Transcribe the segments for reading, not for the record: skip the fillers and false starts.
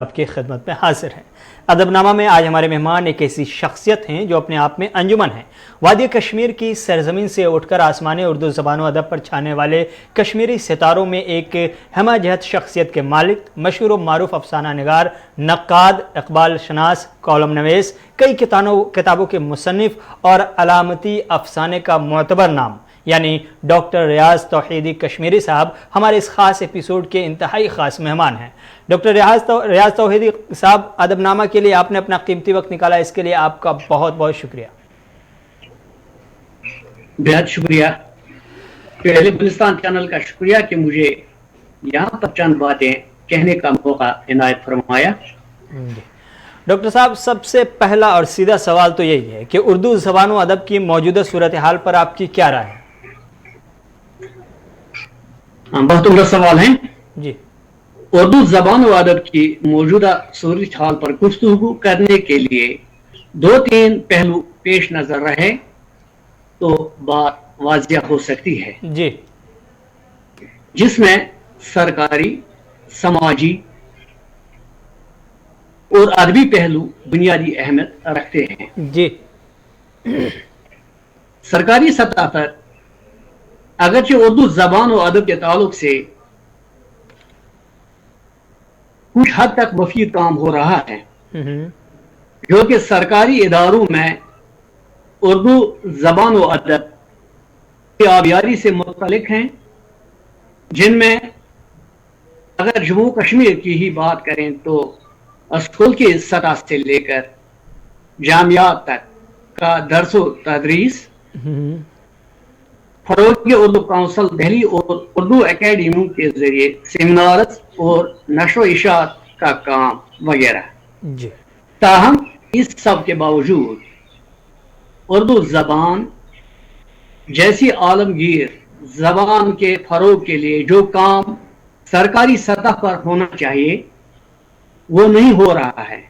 آپ کی خدمت میں حاضر ہیں۔ ادب نامہ میں آج ہمارے مہمان ایک ایسی شخصیت ہیں جو اپنے آپ میں انجمن ہیں۔ وادی کشمیر کی سرزمین سے اٹھ کر آسمان اردو زبان و ادب پر چھانے والے کشمیری ستاروں میں ایک ہمہ جہت شخصیت کے مالک، مشہور و معروف افسانہ نگار، نقاد، اقبال شناس، کالم نویس، کئی کتابوں کے مصنف اور علامتی افسانے کا معتبر نام یعنی ڈاکٹر ریاض توحیدی کشمیری صاحب ہمارے اس خاص ایپیسوڈ کے انتہائی خاص مہمان ہیں۔ ڈاکٹر ریاض توحیدی صاحب، ادب نامہ کے لیے آپ نے اپنا قیمتی وقت نکالا، اس کے لیے آپ کا بہت بہت شکریہ۔ بہت شکریہ، پہلے بلستان چینل کا شکریہ کہ مجھے یہاں پر چند باتیں کہنے کا موقع عنایت فرمایا۔ ڈاکٹر صاحب، سب سے پہلا اور سیدھا سوال تو یہی ہے کہ اردو زبان و ادب کی موجودہ صورتحال پر آپ کی کیا رائے ہے؟ بہت عمدہ سوال ہے جی۔ اردو زبان و ادب کی موجودہ صورتحال پر گفتگو کرنے کے لیے دو تین پہلو پیش نظر رہے تو بات واضح ہو سکتی ہے، جی، جس میں سرکاری، سماجی اور ادبی پہلو بنیادی اہمیت رکھتے ہیں۔ جی۔ سرکاری سطح پر اگرچہ اردو زبان و ادب کے تعلق سے کچھ حد تک مفید کام ہو رہا ہے، جو کہ سرکاری اداروں میں اردو زبان و ادب کی آبیاری سے متعلق ہیں، جن میں اگر جموں کشمیر کی ہی بات کریں تو اسکول کی سطح سے لے کر جامعات تک کا درس و تدریس، فروغ اردو کونسل دہلی اور اردو اکیڈمیوں کے ذریعے سیمینارز اور نشر و اشاعت کا کام وغیرہ۔ جی۔ تاہم اس سب کے باوجود اردو زبان جیسی عالمگیر زبان کے فروغ کے لیے جو کام سرکاری سطح پر ہونا چاہیے وہ نہیں ہو رہا ہے۔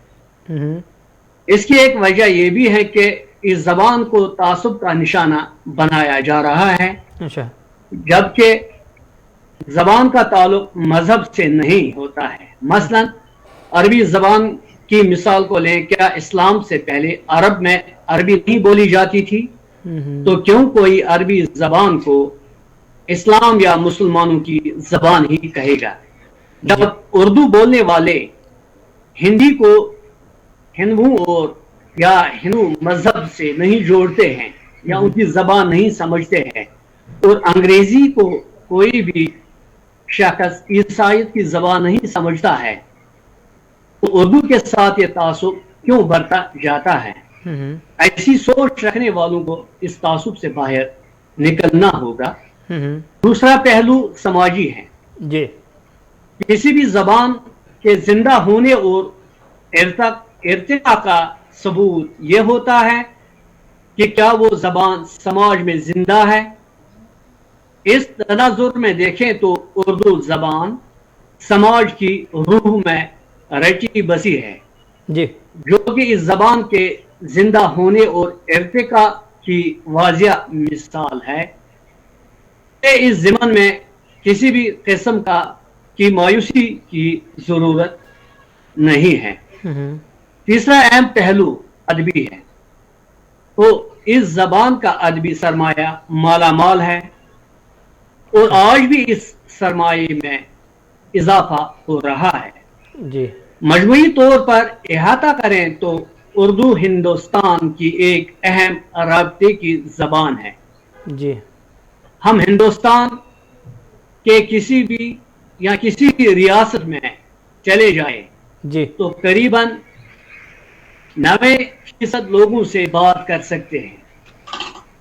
اس کی ایک وجہ یہ بھی ہے کہ اس زبان کو تعصب کا نشانہ بنایا جا رہا ہے، جبکہ زبان کا تعلق مذہب سے نہیں ہوتا ہے۔ مثلا عربی زبان کی مثال کو لیں، کیا اسلام سے پہلے عرب میں عربی نہیں بولی جاتی تھی؟ تو کیوں کوئی عربی زبان کو اسلام یا مسلمانوں کی زبان ہی کہے گا؟ جب اردو بولنے والے ہندی کو ہندوؤں اور یا ہندو مذہب سے نہیں جوڑتے ہیں یا ان کی زبان نہیں سمجھتے ہیں، اور انگریزی کو کوئی بھی شخص عیسائیت کی زبان نہیں سمجھتا ہے، تو اردو کے ساتھ یہ تعصب کیوں برتا جاتا ہے؟ ایسی سوچ رکھنے والوں کو اس تعصب سے باہر نکلنا ہوگا۔ دوسرا پہلو سماجی ہے۔ جی۔ کسی بھی زبان کے زندہ ہونے اور ارتقاء کا ثبوت یہ ہوتا ہے کہ کیا وہ زبان سماج میں زندہ ہے۔ اس تناظر میں دیکھیں تو اردو زبان سماج کی روح میں رچی بسی ہے، جی، جو کہ اس زبان کے زندہ ہونے اور ارتقاء کی واضح مثال ہے۔ اس ضمن میں کسی بھی قسم کی مایوسی کی ضرورت نہیں ہے۔ تیسرا اہم پہلو ادبی ہے، تو اس زبان کا ادبی سرمایہ مالا مال ہے، اور آج بھی اس سرمایہ میں اضافہ ہو رہا ہے۔ جی۔ مجموعی طور پر احاطہ کریں تو اردو ہندوستان کی ایک اہم رابطے کی زبان ہے۔ جی۔ ہم ہندوستان کے کسی بھی ریاست میں چلے جائیں جی، تو قریباً 90% لوگوں سے بات کر سکتے ہیں۔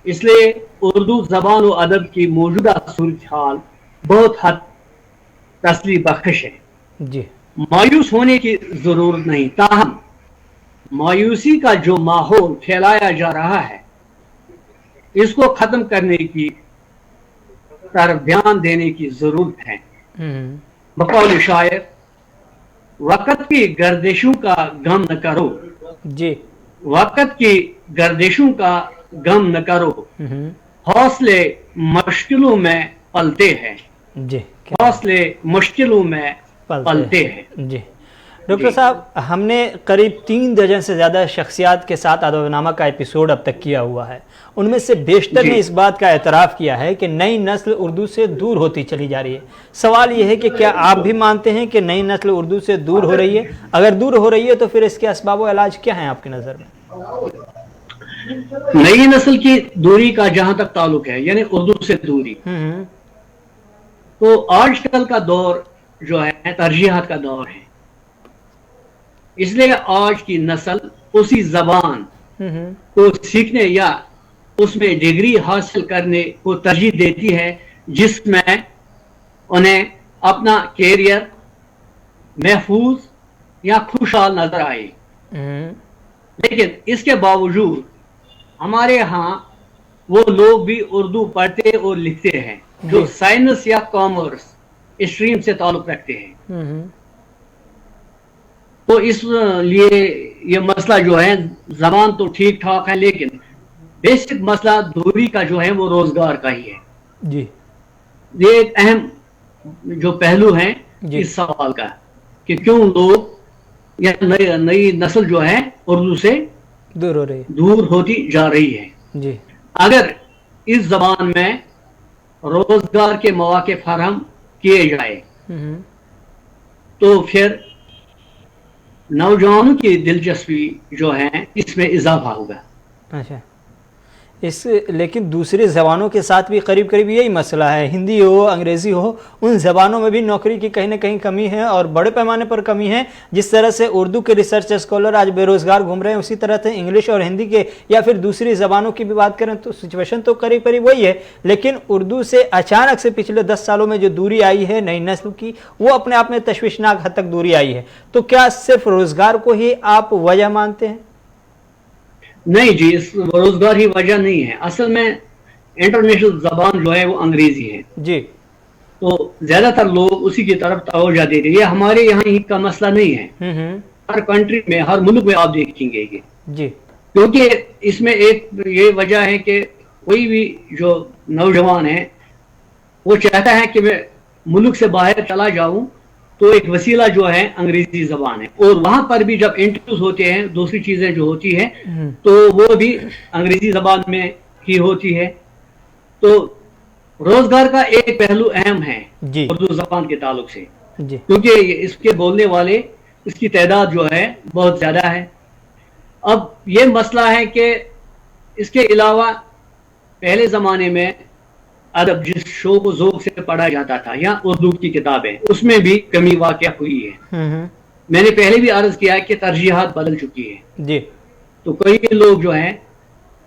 اس لیے اردو زبان و ادب کی موجودہ صورتحال بہت حد تسلی بخش ہے۔ جی۔ مایوس ہونے کی ضرورت نہیں، تاہم مایوسی کا جو ماحول پھیلایا جا رہا ہے اس کو ختم کرنے کی طرف دھیان دینے کی ضرورت ہے۔ بقول شاعر، وقت کی گردشوں کا غم نہ کرو، جی، وقت کی گردشوں کا غم نہ کرو، حوصلے مشکلوں میں پلتے ہیں، جی، حوصلے مشکلوں میں پلتے ہیں۔ جی۔ ڈاکٹر صاحب، ہم نے قریب 3 درجن سے زیادہ شخصیات کے ساتھ ادب نامہ کا ایپیسوڈ اب تک کیا ہوا ہے. ان میں سے بیشتر نے اس بات کا اعتراف کیا ہے کہ نئی نسل اردو سے دور ہوتی چلی جا رہی ہے. سوال یہ ہے کہ کیا آپ بھی مانتے ہیں کہ نئی نسل اردو سے دور ہو رہی ہے؟ اگر دور ہو رہی ہے تو پھر اس کے اسباب و علاج کیا ہیں آپ کی نظر میں؟ نئی نسل کی دوری کا جہاں تک تعلق ہے، یعنی اردو سے دوری، تو آج کل کا دور جو ہے ترجیحات کا دور ہے. اس لیے آج کی نسل اسی زبان کو سیکھنے یا اس میں ڈگری حاصل کرنے کو ترجیح دیتی ہے جس میں انہیں اپنا کیریئر محفوظ یا خوشحال نظر آئے. لیکن اس کے باوجود ہمارے ہاں وہ لوگ بھی اردو پڑھتے اور لکھتے ہیں جو سائنس یا کامرس اسٹریم سے تعلق رکھتے ہیں. تو اس لیے یہ مسئلہ جو ہے زبان تو ٹھیک ٹھاک ہے، لیکن بیسک مسئلہ دوری کا جو ہے وہ روزگار کا ہی ہے. جی، یہ ایک اہم جو پہلو ہیں اس سوال کا کہ کیوں لوگ یا نئی نسل جو ہے اردو سے دور ہوتی جا رہی ہے. جی، اگر اس زبان میں روزگار کے مواقع فراہم کیے جائے تو پھر نوجوانوں کی دلچسپی جو ہے اس میں اضافہ ہوگا. اچھا، لیکن دوسری زبانوں کے ساتھ بھی قریب قریب یہی مسئلہ ہے. ہندی ہو، انگریزی ہو، ان زبانوں میں بھی نوکری کی کہیں نہ کہیں کمی ہے اور بڑے پیمانے پر کمی ہے. جس طرح سے اردو کے ریسرچ اسکالر آج بے روزگار گھوم رہے ہیں، اسی طرح سے انگلش اور ہندی کے یا پھر دوسری زبانوں کی بھی بات کریں تو سچویشن تو قریب قریب وہی ہے. لیکن اردو سے اچانک سے پچھلے 10 سالوں میں جو دوری آئی ہے نئی نسل کی، وہ اپنے آپ میں تشویشناک حد تک دوری آئی ہے. تو کیا صرف روزگار کو ہی آپ وجہ مانتے ہیں؟ نہیں جی، اس روزگار ہی وجہ نہیں ہے. اصل میں انٹرنیشنل زبان جو ہے وہ انگریزی ہے. جی، تو زیادہ تر لوگ اسی کی طرف توجہ دیتے ہیں. یہ ہمارے یہاں ہی کا مسئلہ نہیں ہے، ہر کنٹری میں، ہر ملک میں آپ دیکھیں گے یہ. جی، کیونکہ اس میں ایک یہ وجہ ہے کہ کوئی بھی جو نوجوان ہے وہ چاہتا ہے کہ میں ملک سے باہر چلا جاؤں، تو ایک وسیلہ جو ہے انگریزی زبان ہے. اور وہاں پر بھی جب انٹرویوز ہوتے ہیں، دوسری چیزیں جو ہوتی ہیں تو وہ بھی انگریزی زبان میں ہی ہوتی ہے. تو روزگار کا ایک پہلو اہم ہے اردو زبان کے تعلق سے، کیونکہ اس کے بولنے والے، اس کی تعداد جو ہے بہت زیادہ ہے. اب یہ مسئلہ ہے کہ اس کے علاوہ پہلے زمانے میں ادب جس شوق و ذوق سے پڑھا جاتا تھا یا اردو کی کتابیں، اس میں بھی کمی واقع ہوئی ہے. میں نے پہلے بھی عرض کیا کہ ترجیحات بدل چکی ہے. جی، تو کئی لوگ جو ہیں،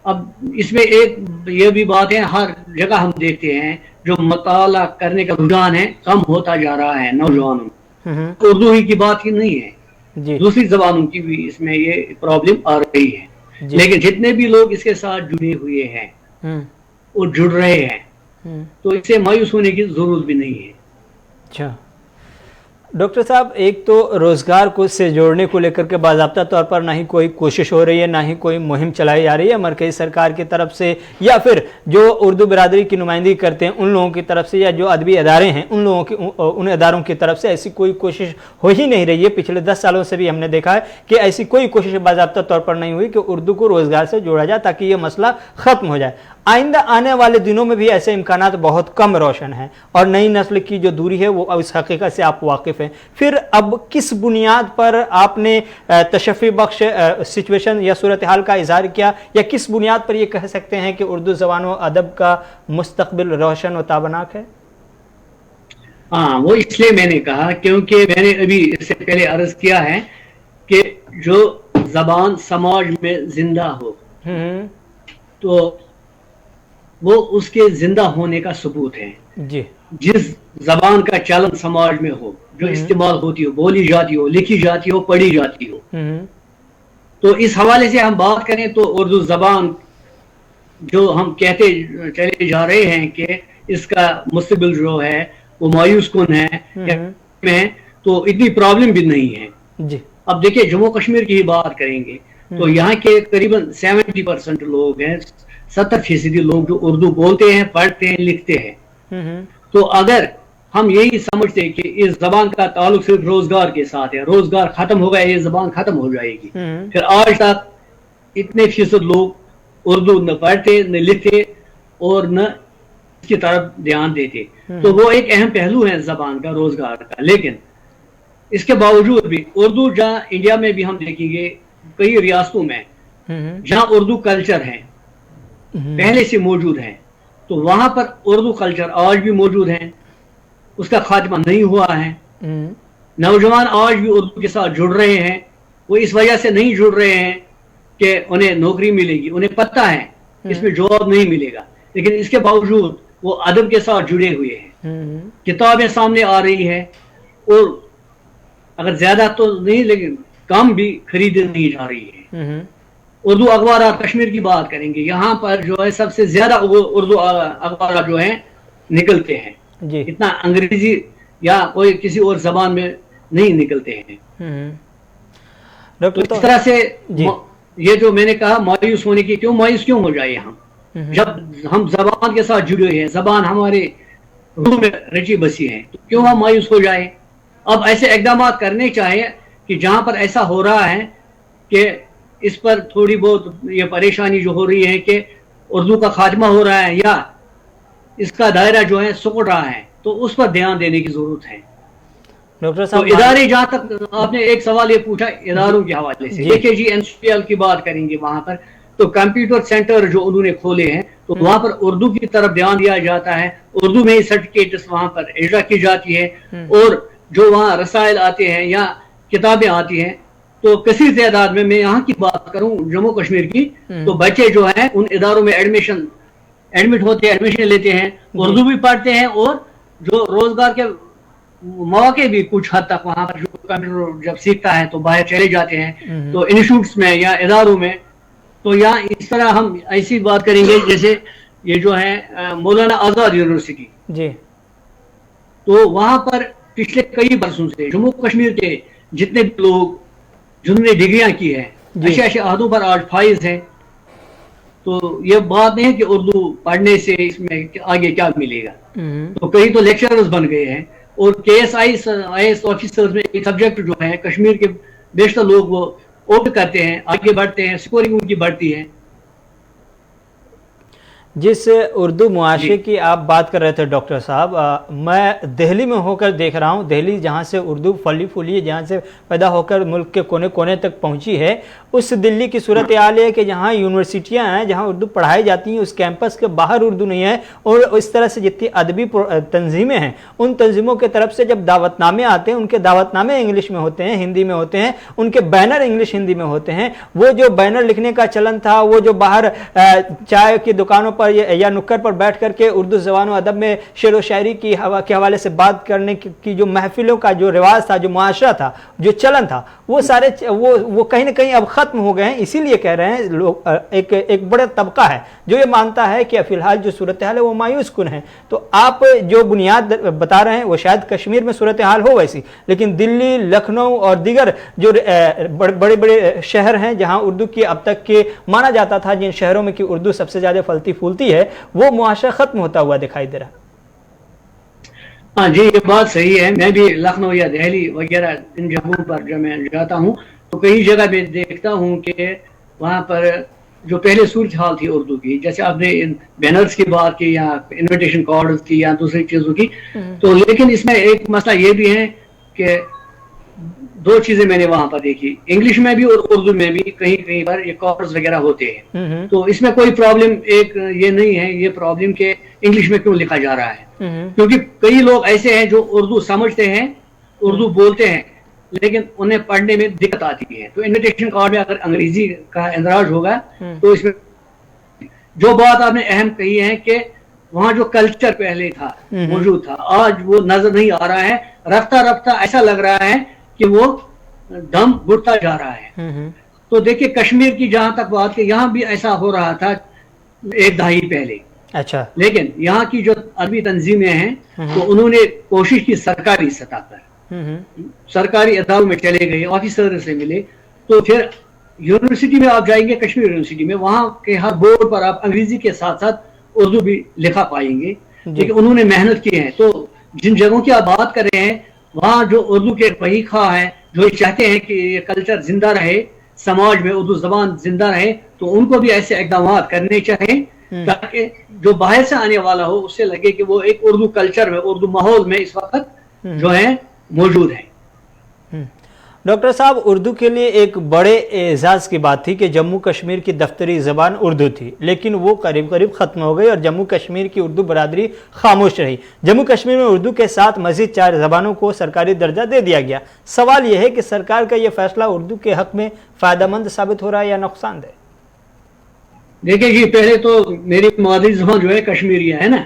اب اس میں ایک یہ بھی بات ہے، ہر جگہ ہم دیکھتے ہیں جو مطالعہ کرنے کا رجحان ہے کم ہوتا جا رہا ہے نوجوانوں میں. اردو ہی کی بات ہی نہیں ہے، دوسری زبانوں کی بھی اس میں یہ پرابلم آ رہی ہے. لیکن جتنے بھی لوگ اس کے ساتھ جڑے ہوئے ہیں اور جڑ رہے ہیں تو اس سے مایوس ہونے کی ضرورت بھی نہیں ہے. اچھا ڈاکٹر صاحب، ایک تو روزگار کو سے جوڑنے کو لے کر کے باضابطہ طور پر نہ ہی کوئی کوشش ہو رہی ہے، نہ ہی کوئی مہم چلائی جا رہی ہے مرکزی سرکار کی طرف سے یا پھر جو اردو برادری کی نمائندگی کرتے ہیں ان لوگوں کی طرف سے، یا جو ادبی ادارے ہیں ان اداروں کی طرف سے ایسی کوئی کوشش ہو ہی نہیں رہی ہے. پچھلے 10 سالوں سے بھی ہم نے دیکھا ہے کہ ایسی کوئی کوشش باضابطہ طور پر نہیں ہوئی کہ اردو کو روزگار سے جوڑا جائے تاکہ یہ مسئلہ ختم ہو جائے. آئندہ آنے والے دنوں میں بھی ایسے امکانات بہت کم روشن ہیں اور نئی نسل کی جو دوری ہے وہ اس حقیقت سے آپ واقف ہیں. پھر اب کس بنیاد پر آپ نے تشفی بخش سچویشن یا صورتحال کا اظہار کیا، یا کس بنیاد پر یہ کہہ سکتے ہیں کہ اردو زبان و ادب کا مستقبل روشن و تابناک ہے؟ ہاں، وہ اس لیے میں نے کہا کیونکہ میں نے ابھی اس سے پہلے عرض کیا ہے کہ جو زبان سماج میں زندہ ہو تو وہ اس کے زندہ ہونے کا ثبوت ہے. جی، جس زبان کا چلن سماج میں ہو، جو استعمال ہوتی ہو، بولی جاتی ہو، لکھی جاتی ہو، پڑھی جاتی ہو، تو اس حوالے سے ہم بات کریں تو اردو زبان جو ہم کہتے چلے جا رہے ہیں کہ اس کا مستقبل جو ہے وہ مایوس کن ہے، تو اتنی پرابلم بھی نہیں ہے. اب دیکھیں جموں کشمیر کی ہی بات کریں گے تو یہاں کے قریباً 70% لوگ ہیں، 70% لوگ جو اردو بولتے ہیں، پڑھتے ہیں، لکھتے ہیں. تو اگر ہم یہی سمجھتے ہیں کہ اس زبان کا تعلق صرف روزگار کے ساتھ ہے، روزگار ختم ہوگا یہ زبان ختم ہو جائے گی. پھر آج تک اتنے فیصد لوگ اردو نہ پڑھتے نہ لکھتے اور نہ اس کی طرف دھیان دیتے. تو وہ ایک اہم پہلو ہے زبان کا، روزگار کا. لیکن اس کے باوجود بھی اردو جہاں انڈیا میں بھی ہم دیکھیں گے کئی ریاستوں میں جہاں اردو کلچر ہے پہلے سے موجود ہے، تو وہاں پر اردو کلچر آج بھی موجود ہے، اس کا خاتمہ نہیں ہوا ہے. نوجوان آج بھی اردو کے ساتھ جڑ رہے ہیں. وہ اس وجہ سے نہیں جڑ رہے ہیں کہ انہیں نوکری ملے گی، انہیں پتہ ہے اس میں جاب نہیں ملے گا، لیکن اس کے باوجود وہ ادب کے ساتھ جڑے ہوئے ہیں. کتابیں سامنے آ رہی ہیں اور اگر زیادہ تو نہیں لیکن کم بھی خریدی نہیں جا رہی ہے. اردو اخبارات کشمیر کی بات کریں گے، یہاں پر جو ہے سب سے زیادہ اردو اخبارات جو ہیں نکلتے ہیں. اتنا انگریزی یا کوئی کسی اور زبان میں نہیں نکلتے ہیں. تو اس طرح سے یہ جو میں نے کہا مایوس ہونے کی، مایوس کیوں ہو جائے ہم جب ہم زبان کے ساتھ جڑے ہیں، زبان ہمارے روح میں رچی بسی ہے، تو کیوں ہم مایوس ہو جائیں. اب ایسے اقدامات کرنے چاہیے کہ جہاں پر ایسا ہو رہا ہے کہ اس پر تھوڑی بہت یہ پریشانی جو ہو رہی ہے کہ اردو کا خاتمہ ہو رہا ہے یا اس کا دائرہ جو ہے سکڑ رہا ہے، تو اس پر دھیان دینے کی ضرورت ہے. ڈاکٹر تو ادارے، جہاں تک آپ نے ایک سوال یہ پوچھا اداروں کے حوالے سے، دیکھیے جی NCL کی بات کریں گے، وہاں پر تو کمپیوٹر سینٹر جو انہوں نے کھولے ہیں تو وہاں پر اردو کی طرف دھیان دیا جاتا ہے. اردو میں ہی سرٹیفکیٹس وہاں پر اجرا کی جاتی ہے، اور جو وہاں رسائل آتے ہیں یا کتابیں آتی ہیں تو کثیر تعداد میں یہاں کی بات کروں جموں کشمیر کی، تو بچے جو ہیں ان اداروں میں ایڈمٹ ہوتے ہیں، ایڈمیشن لیتے ہیں، اردو بھی پڑھتے ہیں، اور جو روزگار کے مواقع بھی کچھ حد تک وہاں پر جو کمپیوٹر جب سیکھتا ہے تو باہر چلے جاتے ہیں تو انسٹیٹیوٹس میں یا اداروں میں. تو یہاں اس طرح ہم ایسی بات کریں گے جیسے یہ جو ہے مولانا آزاد یونیورسٹی، تو وہاں پر پچھلے کئی برسوں سے جموں کشمیر کے جتنے بھی لوگ جنہوں نے ڈگریاں کی ہیں اچھے عہدوں پر آج فائز ہیں. تو یہ بات نہیں ہے کہ اردو پڑھنے سے اس میں آگے کیا ملے گا. تو کئی تو لیکچررز بن گئے ہیں، اور KSIS آفیسرز میں ایک سبجیکٹ جو ہے کشمیر کے بیشتر لوگ وہ اوپٹ کرتے ہیں، آگے بڑھتے ہیں، سکورنگ ان کی بڑھتی ہے. جس اردو معاشرے کی آپ بات کر رہے تھے ڈاکٹر صاحب، میں دہلی میں ہو کر دیکھ رہا ہوں، دہلی جہاں سے اردو پھلی پھولی ہے، جہاں سے پیدا ہو کر ملک کے کونے کونے تک پہنچی ہے، اس دلی کی صورتحال ہے کہ جہاں یونیورسٹیاں ہیں، جہاں اردو پڑھائی جاتی ہیں، اس کیمپس کے باہر اردو نہیں ہے. اور اس طرح سے جتنی ادبی تنظیمیں ہیں، ان تنظیموں کی طرف سے جب دعوت نامے آتے ہیں، ان کے دعوت نامے انگلش میں ہوتے ہیں، ہندی میں ہوتے ہیں، ان کے بینر انگلش ہندی میں ہوتے ہیں. وہ جو بینر لکھنے کا چلن تھا، وہ جو باہر چائے کی دکانوں پر یا نکڑ پر بیٹھ کر کے اردو زبان و ادب میں شعر و شاعری کے حوالے سے بات کرنے کی جو محفلوں کا جو رواج تھا، جو معاشرہ تھا، جو چلن تھا، وہ سارے وہ کہیں نہ کہیں اب ختم ہو گئے ہیں. اسی لیے کہہ رہے ہیں لوگ، ایک بڑا طبقہ ہے جو یہ مانتا ہے کہ فی الحال جو صورتحال ہے وہ مایوس کن ہے. تو آپ جو بنیاد بتا رہے ہیں وہ شاید کشمیر میں صورتحال ہو ویسی، لیکن دلی، لکھنؤ اور دیگر جو بڑے بڑے شہر ہیں جہاں اردو کی اب تک کے مانا جاتا تھا، جن شہروں میں کہ اردو سب سے زیادہ پھلتی پھولتی ہے، وہ معاشرہ ختم ہوتا ہوا دکھائی دے رہا. ہاں جی، یہ بات صحیح ہے. میں بھی لکھنؤ یا دہلی وغیرہ ان جگہوں پر جب میں جاتا ہوں تو کئی جگہ میں دیکھتا ہوں کہ وہاں پر جو پہلے صورتحال تھی اردو کی، جیسے آپ نے بینرز کی بات کی یا انویٹیشن کارڈز کی یا دوسری چیزوں کی، تو لیکن اس میں ایک مسئلہ یہ بھی ہے کہ دو چیزیں میں نے وہاں پر دیکھی، انگلش میں بھی اور اردو میں بھی کہیں پر یہ کارڈز وغیرہ ہوتے ہیں. تو اس میں کوئی پرابلم یہ نہیں ہے، یہ پرابلم کہ انگلش میں کیوں لکھا جا رہا ہے، کیونکہ کئی لوگ ایسے ہیں جو اردو سمجھتے ہیں، اردو بولتے ہیں، لیکن انہیں پڑھنے میں دقت آتی ہے. تو انویٹیشن کارڈ میں اگر انگریزی کا اندراج ہوگا تو اس میں جو بات آپ نے اہم کہی ہے کہ وہاں جو کلچر پہلے تھا موجود تھا، آج وہ نظر نہیں آ رہا ہے. رفتہ رفتہ ایسا لگ رہا ہے کہ وہ دم گھٹتا جا رہا ہے. تو دیکھیں کشمیر کی جہاں تک بات کہ یہاں بھی ایسا ہو رہا تھا ایک دہائی پہلے. اچھا، لیکن یہاں کی جو ادبی تنظیمیں ہیں تو انہوں نے کوشش کی سرکاری سطح پر، سرکاری اداروں میں چلے گئے، آفیسر سے ملے. تو پھر یونیورسٹی میں آپ جائیں گے، کشمیر یونیورسٹی میں، وہاں کے ہر بورڈ پر آپ انگریزی کے ساتھ ساتھ اردو بھی لکھا پائیں گے، لیکن انہوں نے محنت کی ہے. تو جن جگہوں کی آپ بات کر رہے ہیں وہاں جو اردو کے وہی خواہ ہیں جو چاہتے ہیں کہ یہ کلچر زندہ رہے، سماج میں اردو زبان زندہ رہے، تو ان کو بھی ایسے اقدامات کرنے چاہیے تاکہ جو باہر سے آنے والا ہو اس سے لگے کہ وہ ایک اردو کلچر میں، اردو ماحول میں اس وقت جو ہے موجود ہے۔ ڈاکٹر صاحب، اردو کے لیے ایک بڑے اعزاز کی بات تھی کہ جموں کشمیر کی دفتری زبان اردو تھی، لیکن وہ قریب قریب ختم ہو گئی اور جموں کشمیر کی اردو برادری خاموش رہی۔ جموں کشمیر میں اردو کے ساتھ مزید 4 زبانوں کو سرکاری درجہ دے دیا گیا۔ سوال یہ ہے کہ سرکار کا یہ فیصلہ اردو کے حق میں فائدہ مند ثابت ہو رہا ہے یا نقصان دہ؟ دیکھیں جی، پہلے تو میری مادری زبان جو ہے کشمیری ہے نا،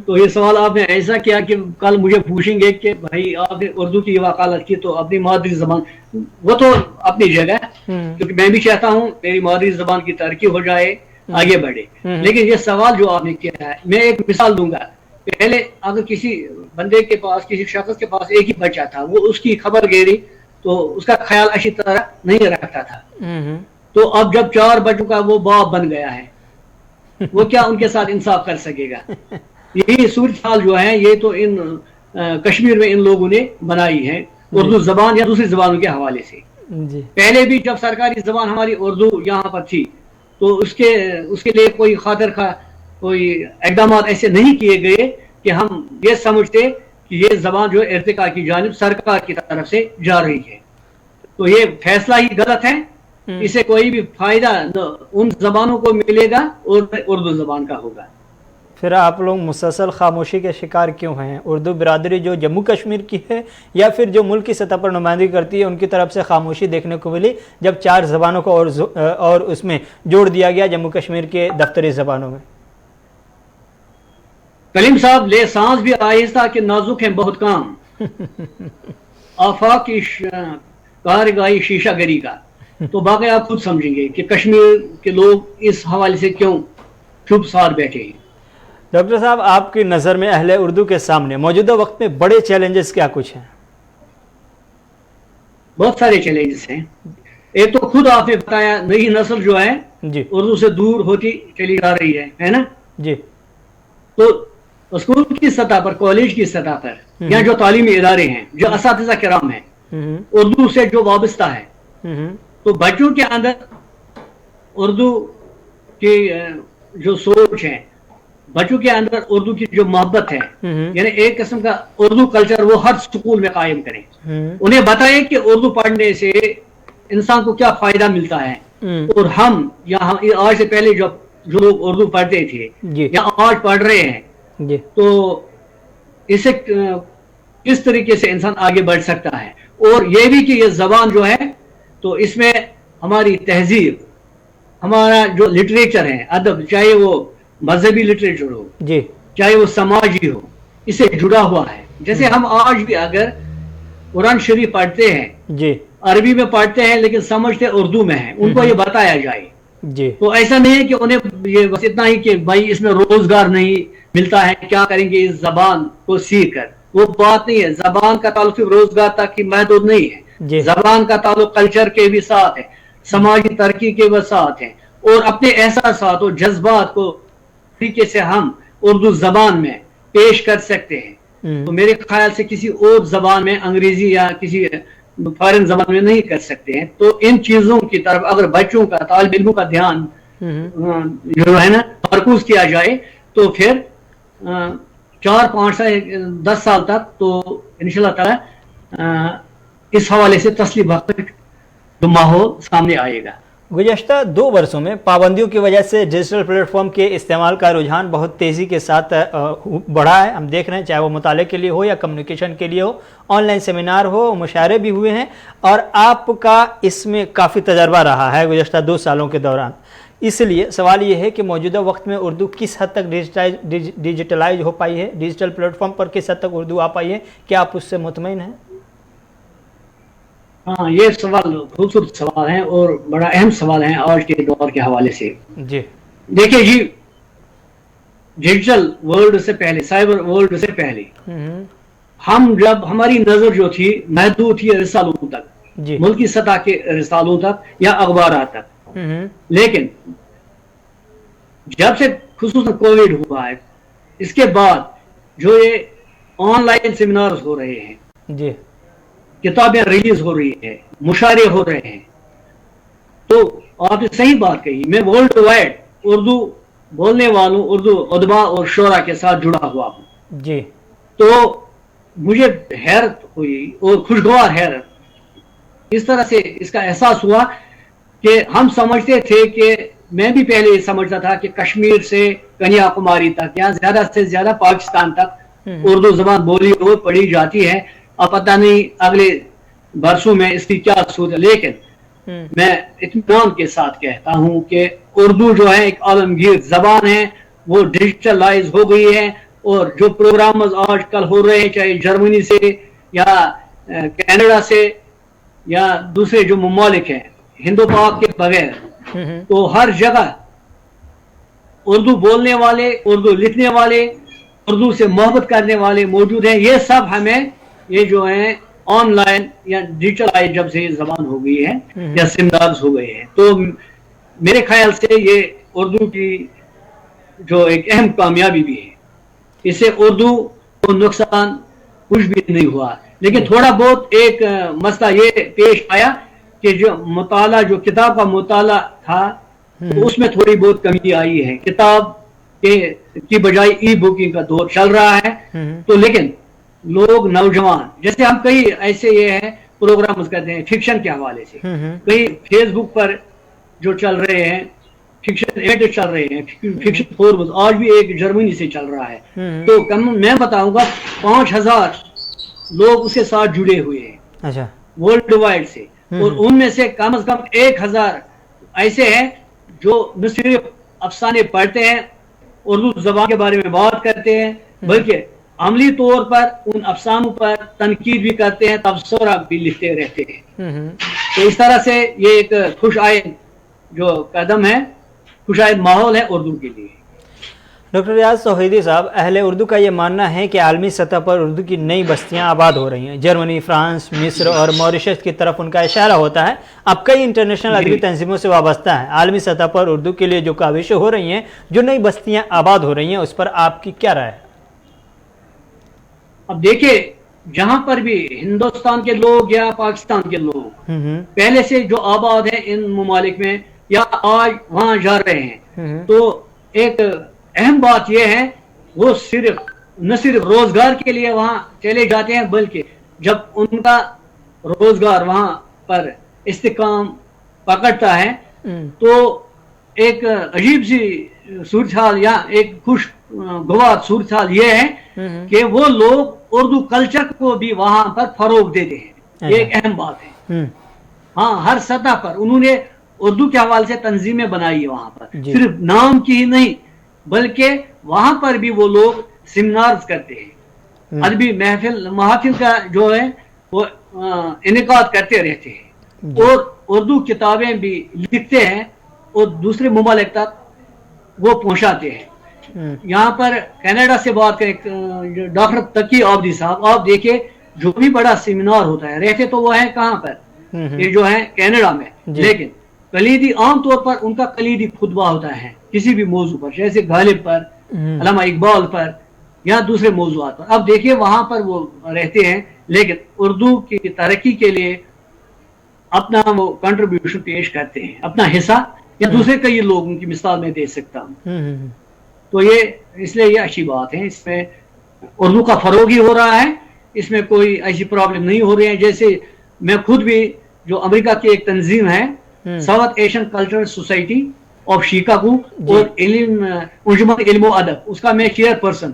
تو یہ سوال آپ نے ایسا کیا کہ کل مجھے پوچھیں گے کہ بھائی آپ نے اردو کی وکالت کی تو اپنی مادری زبان، وہ تو اپنی جگہ، کیونکہ میں بھی چاہتا ہوں میری مادری زبان کی ترقی ہو جائے، آگے بڑھے، لیکن یہ سوال جو آپ نے کیا ہے، میں ایک مثال دوں گا۔ پہلے اگر کسی بندے کے پاس، کسی شخص کے پاس ایک ہی بچہ تھا، وہ اس کی خبر گیری تو اس کا خیال اچھی طرح نہیں رکھتا تھا، تو اب جب 4 بچوں کا وہ باپ بن گیا ہے، وہ کیا ان کے ساتھ انصاف کر سکے گا؟ یہی صورتحال جو ہے یہ تو ان کشمیر میں ان لوگوں نے بنائی ہے اردو زبان یا دوسری زبانوں کے حوالے سے۔ پہلے بھی جب سرکاری زبان ہماری اردو یہاں پر تھی تو اس کے لیے کوئی خاطر کوئی اقدامات ایسے نہیں کیے گئے کہ ہم یہ سمجھتے کہ یہ زبان جو ارتقاء کی جانب سرکار کی طرف سے جا رہی ہے، تو یہ فیصلہ ہی غلط ہے۔ اسے کوئی بھی فائدہ ان زبانوں کو ملے گا اور اردو زبان کا ہوگا۔ پھر آپ لوگ مسلسل خاموشی کے شکار کیوں ہیں؟ اردو برادری جو جموں کشمیر کی ہے یا پھر جو ملک کی سطح پر نمائندگی کرتی ہے ان کی طرف سے خاموشی دیکھنے کو ملی جب 4 زبانوں کو اور اس میں جوڑ دیا گیا جموں کشمیر کے دفتری زبانوں میں؟ کلیم صاحب، لے سانس بھی آہستہ کہ نازک ہیں بہت کام، آفاق کی کارگاہی شیشہ گری کا، تو باقی آپ خود سمجھیں گے کہ کشمیر کے لوگ اس حوالے سے کیوں چپ سار بیٹھے ہیں۔ ڈاکٹر صاحب، آپ کی نظر میں اہل اردو کے سامنے موجودہ وقت میں بڑے چیلنجز کیا کچھ ہیں؟ بہت سارے چیلنجز ہیں۔ ایک تو خود آپ نے بتایا، نئی نسل جو ہے جی اردو سے دور ہوتی چلی جا رہی ہے نا؟ جی، تو اسکول کی سطح پر، کالج کی سطح پر، یا جو تعلیمی ادارے ہیں، جو اساتذہ کرام ہیں، اردو سے جو وابستہ ہے، تو بچوں کے اندر اردو کی جو سوچ ہے، بچوں کے اندر اردو کی جو محبت ہے، یعنی ایک قسم کا اردو کلچر وہ ہر سکول میں قائم کریں، انہیں بتائیں کہ اردو پڑھنے سے انسان کو کیا فائدہ ملتا ہے، اور ہم یہاں آج سے پہلے جو لوگ اردو پڑھتے تھے یا آج پڑھ رہے ہیں، تو اسے کس طریقے سے انسان آگے بڑھ سکتا ہے، اور یہ بھی کہ یہ زبان جو ہے تو اس میں ہماری تہذیب، ہمارا جو لٹریچر ہے، ادب، چاہے وہ مذہبی لٹریچر ہو، چاہے وہ سماجی ہو، اسے جڑا ہوا ہے۔ جیسے ہم آج بھی اگر قرآن شریف پڑھتے ہیں، عربی میں پڑھتے ہیں لیکن سمجھتے اردو میں ہیں، ان کو یہ بتایا جائے، تو ایسا نہیں ہے کہ انہیں یہ بس اتنا ہی کہ بھائی اس میں روزگار نہیں ملتا ہے، کیا کریں گے اس زبان کو سیکھ کر، وہ بات نہیں ہے۔ زبان کا تعلق روزگار تک ہی محدود نہیں ہے، زبان کا تعلق کلچر کے بھی ساتھ ہے، سماجی ترقی کے بھی ساتھ ہے، اور اپنے احساسات اور جذبات کو طریقے سے ہم اردو زبان میں پیش کر سکتے ہیں، تو میرے خیال سے کسی اور زبان میں، انگریزی یا کسی فارن زبان میں نہیں کر سکتے ہیں۔ تو ان چیزوں کی طرف اگر بچوں کا، طالب علموں کا دھیان جو ہے نا مرکوز کیا جائے تو پھر 4، 5 سے 10 سال تک تو انشاءاللہ تعالی اس حوالے سے تسلیم وقت جو ماحول سامنے آئے گا۔ گزشتہ 2 برسوں میں پابندیوں کی وجہ سے ڈیجیٹل پلیٹ فارم کے استعمال کا رجحان بہت تیزی کے ساتھ بڑھا ہے، ہم دیکھ رہے ہیں، چاہے وہ مطالعے کے لیے ہو یا کمیونیکیشن کے لیے ہو، آن لائن سیمینار ہو، مشاعرے بھی ہوئے ہیں، اور آپ کا اس میں کافی تجربہ رہا ہے گزشتہ 2 سالوں کے دوران۔ اس لیے سوال یہ ہے کہ موجودہ وقت میں اردو کس حد تک ڈیجیٹلائز ہو پائی ہے، ڈیجیٹل پلیٹ فارم پر کس حد تک اردو آ پائی ہے، کیا آپ اس سے مطمئن ہیں؟ ہاں، یہ سوال خوبصورت سوال ہے اور بڑا اہم سوال ہے آج کے دور کے حوالے سے۔ دیکھیں جی، ڈیجیٹل ورلڈ سے پہلے، سائبر ورلڈ سے پہلے، جب ہماری نظر جو تھی محدود تھی رسالوں تک، ملکی سطح کے رسالوں تک یا اخبارات تک، لیکن جب سے خصوصاً کووڈ ہوا ہے، اس کے بعد جو یہ آن لائن سیمینارز ہو رہے ہیں, جی کتابیں ریلیز ہو رہی ہیں, مشاعرے ہو رہے ہیں. تو آپ نے صحیح بات کہی, میں ورلڈ وائڈ اردو بولنے والوں, اردو ادبا اور شعراء کے ساتھ جڑا ہوا ہوں. جی تو مجھے حیرت ہوئی اور خوشگوار حیرت, اس طرح سے اس کا احساس ہوا کہ ہم سمجھتے تھے کہ میں بھی پہلے یہ سمجھتا تھا کہ کشمیر سے کنیا کماری تک یا زیادہ سے زیادہ پاکستان تک اردو زبان بولی اور پڑھی جاتی ہے. اب پتہ نہیں اگلے برسوں میں اس کی کیا صورت ہے, لیکن میں اطمینان کے ساتھ کہتا ہوں کہ اردو جو ہے ایک عالمگیر زبان ہے, وہ ڈیجیٹلائز ہو گئی ہے. اور جو پروگرامز آج کل ہو رہے ہیں, چاہے جرمنی سے یا کینیڈا سے یا دوسرے جو ممالک ہیں ہندو پاک کے بغیر, تو ہر جگہ اردو بولنے والے, اردو لکھنے والے, اردو سے محبت کرنے والے موجود ہیں. یہ سب ہمیں یہ جو ہیں آن لائن یا ڈیجیٹلائز جب سے یہ زبان ہو گئی ہے یا سیمینارز ہو گئے ہیں, تو میرے خیال سے یہ اردو کی جو ایک اہم کامیابی بھی ہے. اس سے اردو کو نقصان کچھ بھی نہیں ہوا, لیکن تھوڑا بہت ایک مسئلہ یہ پیش آیا کہ جو مطالعہ, جو کتاب کا مطالعہ تھا, تو اس میں تھوڑی بہت کمی آئی ہے. کتاب کی بجائے ای بکنگ کا دور چل رہا ہے. تو لیکن لوگ, نوجوان, جیسے ہم کئی ایسے یہ ہیں پروگرامز کرتے ہیں فکشن کے حوالے سے, کئی فیس بک پر جو چل رہے ہیں فکشن ایڈ چل رہے ہیں, فکشن فورمز آج بھی ایک جرمنی سے چل رہا ہے. تو میں بتاؤں گا 5000 لوگ اس کے ساتھ جڑے ہوئے ہیں ورلڈ وائڈ سے, اور ان میں سے کم از کم 1000 ایسے ہیں جو نہ صرف افسانے پڑھتے ہیں, اردو زبان کے بارے میں بات کرتے ہیں, بلکہ عملی طور پر ان افسانوں پر تنقید بھی کرتے ہیں, تبصرہ بھی لکھتے رہتے ہیں. تو اس طرح سے یہ ایک خوش آئند جو قدم ہے, خوش آئند ماحول ہے اردو کے لیے. ڈاکٹر ریاض توحیدی صاحب, اہل اردو کا یہ ماننا ہے کہ عالمی سطح پر اردو کی نئی بستیاں آباد ہو رہی ہیں. جرمنی, فرانس, مصر اور موریشس کی طرف ان کا اشارہ ہوتا ہے. اب کئی انٹرنیشنل ادبی تنظیموں سے وابستہ ہیں. عالمی سطح پر اردو کے لیے جو کاوشیں ہو رہی ہیں, جو نئی بستیاں آباد ہو رہی ہیں, اس پر آپ کی کیا رائے ہے؟ اب دیکھیں, جہاں پر بھی ہندوستان کے لوگ یا پاکستان کے لوگ پہلے سے جو آباد ہیں ان ممالک میں یا آج وہاں جا رہے ہیں, تو ایک اہم بات یہ ہے, وہ نہ صرف روزگار کے لیے وہاں چلے جاتے ہیں, بلکہ جب ان کا روزگار وہاں پر استحکام پکڑتا ہے تو ایک عجیب سی صورتحال یا ایک خوشگوار صورتحال یہ ہے کہ وہ لوگ اردو کلچر کو بھی وہاں پر فروغ دیتے ہیں. یہ ایک اہم بات ہے. ہاں, ہر سطح پر انہوں نے اردو کے حوالے سے تنظیمیں بنائی ہے وہاں پر, صرف نام کی ہی نہیں بلکہ وہاں پر بھی وہ لوگ سیمینارز کرتے ہیں, ادبی محافل کا جو ہے وہ انعقاد کرتے رہتے ہیں, اور اردو کتابیں بھی لکھتے ہیں اور دوسرے ممالک تک وہ پہنچاتے ہیں. یہاں پر کینیڈا سے بات کریں, ڈاکٹر تقی آبدی صاحب, آپ دیکھیں جو بھی بڑا سیمینار ہوتا ہے, رہتے تو وہ ہیں کہاں پر, یہ جو ہے کینیڈا میں, لیکن کلیدی عام طور پر ان کا کلیدی خطبہ ہوتا ہے کسی بھی موضوع پر, جیسے غالب پر, علامہ اقبال پر یا دوسرے موضوعات پر. اب دیکھیے وہاں پر وہ رہتے ہیں, لیکن اردو کی ترقی کے لیے اپنا وہ کنٹریبیوشن پیش کرتے ہیں, اپنا حصہ, یا دوسرے کئی لوگوں کی مثال میں دے سکتا ہوں. تو یہ اس لیے یہ اچھی بات ہے, اس میں اردو کا فروغ ہی ہو رہا ہے, اس میں کوئی ایسی پرابلم نہیں ہو رہی ہے. جیسے میں خود بھی, جو امریکہ کی ایک تنظیم ہے south Asian cultural society of Chicago اور انجمن علم و ادب, اس کا میں چیئر پرسن.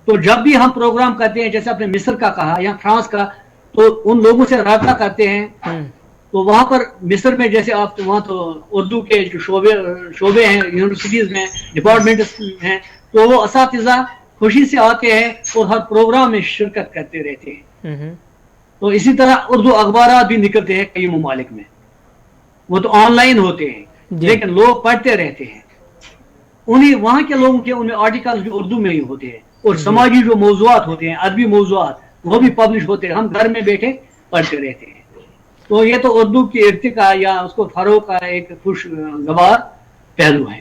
تو جب بھی ہم پروگرام کرتے ہیں, جیسے آپ نے مصر کا کہا یا فرانس کا, تو ان لوگوں سے رابطہ کرتے ہیں. تو وہاں پر مصر میں جیسے آپ وہاں تو اردو کے جو شعبے ہیں یونیورسٹیز میں, ڈپارٹمنٹس ہیں, تو وہ اساتذہ خوشی سے آتے ہیں اور ہر پروگرام میں شرکت کرتے رہتے ہیں. تو اسی طرح اردو اخبارات بھی نکلتے ہیں کئی ممالک میں, وہ تو آن لائن ہوتے ہیں لیکن لوگ پڑھتے رہتے ہیں. انہیں وہاں کے لوگوں کے ان میں آرٹیکل جو اردو میں ہی ہوتے ہیں, اور سماجی جو موضوعات ہوتے ہیں, ادبی موضوعات, وہ بھی پبلش ہوتے ہیں, ہم گھر میں بیٹھے پڑھتے رہتے ہیں. تو یہ تو اردو کی ارتقاء یا اس کو فروغ کا ایک خوشگوار پہلو ہے.